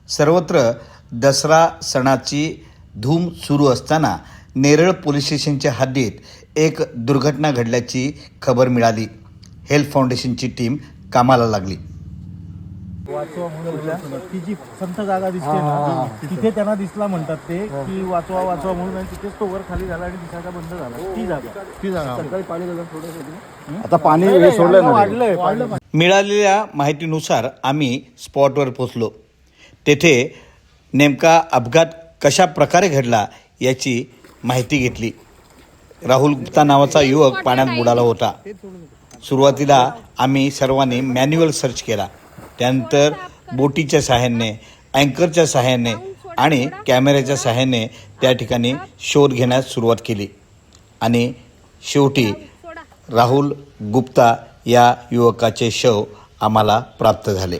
सर्वत्र दसरा सणाची धूम सुरू असताना नेरळ पोलीस स्टेशनच्या हद्दीत एक दुर्घटना घडल्याची खबर मिळाली. हेल्थ फाउंडेशनची टीम कामाला लागली. वाचवा म्हणून ती जी संत जागा दिसते ना, तिथे त्यांना दिसला म्हणतात ते की वाचवा वाचवा म्हणून, आणि तिथेच तो वर खाली झाला आणि दिसायला बंद झाला. ती जागा सकाळी पाणी आता पाणी सोडलं वाढलंय. मिळालेल्या माहितीनुसार आम्ही स्पॉटवर पोहोचलो. तेथे नेमका अपघात कशा प्रकारे घडला याची माहिती घेतली. राहुल गुप्ता नावाचा युवक पाण्यात बुडाला होता. सुरुवातीला आम्ही सर्वांनी मॅन्युअल सर्च केला. त्यानंतर बोटीच्या सहाय्याने, अँकरच्या सहाय्याने आणि कॅमेऱ्याच्या सहाय्याने त्या ठिकाणी शोध घेण्यास सुरुवात केली आणि शेवटी राहुल गुप्ता या युवकाचे शव आम्हाला प्राप्त झाले.